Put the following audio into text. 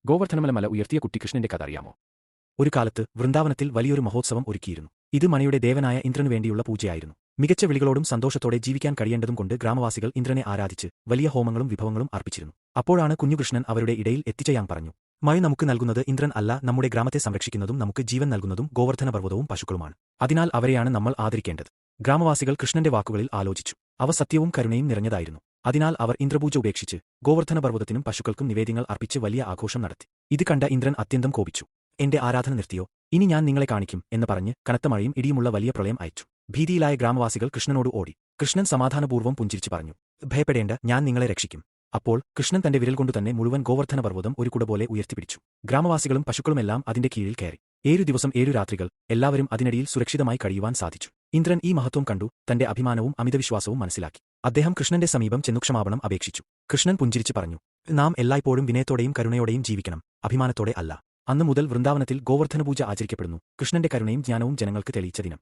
ഗോവർദ്ധനമല ഉയർത്തിയ കുട്ടി കൃഷ്ണന്റെ കഥ അറിയാമോ? ഒരു കാലത്ത് വൃന്ദാവനത്തിൽ വലിയൊരു മഹോത്സവം ഒരുക്കിയിരുന്നു. ഇത് മണിയുടെ ദേവനായ ഇന്ദ്രനു വേണ്ടിയുള്ള പൂജയായിരുന്നു. മികച്ച വിളികളോടും സന്തോഷത്തോടെ ജീവിക്കാൻ കഴിയേണ്ടതും കൊണ്ട് ഗ്രാമവാസികൾ ഇന്ദ്രനെ ആരാധിച്ച് വലിയ ഹോമങ്ങളും വിഭവങ്ങളും അർപ്പിച്ചിരുന്നു. അപ്പോഴാണ് കുഞ്ഞുകൃഷ്ണൻ അവരുടെ ഇടയിൽ എത്തിച്ചയാൻ പറഞ്ഞു. മഴ നമുക്ക് നൽകുന്നത് ഇന്ദ്രൻ അല്ല, നമ്മുടെ ഗ്രാമത്തെ സംരക്ഷിക്കുന്നതും നമുക്ക് ജീവൻ നൽകുന്നതും ഗോവർദ്ധനപർവ്വതവും പശുക്കളുമാണ്. അതിനാൽ അവരെയാണ് നമ്മൾ ആദരിക്കേണ്ടത്. ഗ്രാമവാസികൾ കൃഷ്ണന്റെ വാക്കുകളിൽ ആലോചിച്ചു. അവ സത്യവും കരുണയും നിറഞ്ഞതായിരുന്നു. അതിനാൽ അവർ ഇന്ദ്രപൂജ ഉപേക്ഷിച്ച് ഗോവർദ്ധനപർവ്വതത്തിനും പശുക്കൾക്കും നിവേദ്യങ്ങൾ അർപ്പിച്ച് വലിയ ആഘോഷം നടത്തി. ഇത് കണ്ട ഇന്ദ്രൻ അത്യന്തം കോപിച്ചു. എന്റെ ആരാധന നിർത്തിയോ? ഇനി ഞാൻ നിങ്ങളെ കാണിക്കും എന്ന് പറഞ്ഞ് കനത്ത മഴയും ഇടിയുമുള്ള വലിയ പ്രളയം അയച്ചു. ഭീതിയിലായ ഗ്രാമവാസികൾ കൃഷ്ണനോട് ഓടി. കൃഷ്ണൻ സമാധാനപൂർവ്വം പുഞ്ചിരിച്ചു പറഞ്ഞു, ഭയപ്പെടേണ്ട, ഞാൻ നിങ്ങളെ രക്ഷിക്കും. അപ്പോൾ കൃഷ്ണൻ തന്റെ വിരൽ കൊണ്ടുതന്നെ മുഴുവൻ ഗോവർദ്ധനപർവ്വതം ഒരു കുട പോലെ ഉയർത്തിപ്പിടിച്ചു. ഗ്രാമവാസികളും പശുക്കളുമെല്ലാം അതിന്റെ കീഴിൽ കയറി. 7 ദിവസം 7 രാത്രികൾ എല്ലാവരും അതിനിടയിൽ സുരക്ഷിതമായി കഴിയുവാൻ സാധിച്ചു. ഇന്ദ്രൻ ഈ മഹത്വം കണ്ടു തന്റെ അഭിമാനവും അമിതവിശ്വാസവും മനസ്സിലാക്കി. അദ്ദേഹം കൃഷ്ണന്റെ സമീപം ചെന്നു ക്ഷമാപണം അപേക്ഷിച്ചു. കൃഷ്ണൻ പുഞ്ചിരിച്ചു പറഞ്ഞു, നാം എല്ലായ്പ്പോഴും വിനയത്തോടെയും കരുണയോടെയും ജീവിക്കണം, അഭിമാനത്തോടെ അല്ല. അന്നു മുതൽ വൃന്ദാവനത്തിൽ ഗോവർദ്ധനപൂജ ആചരിക്കപ്പെടുന്നു. കൃഷ്ണന്റെ കരുണയും ജ്ഞാനവും ജനങ്ങൾക്ക് തെളിയിച്ച ദിനം.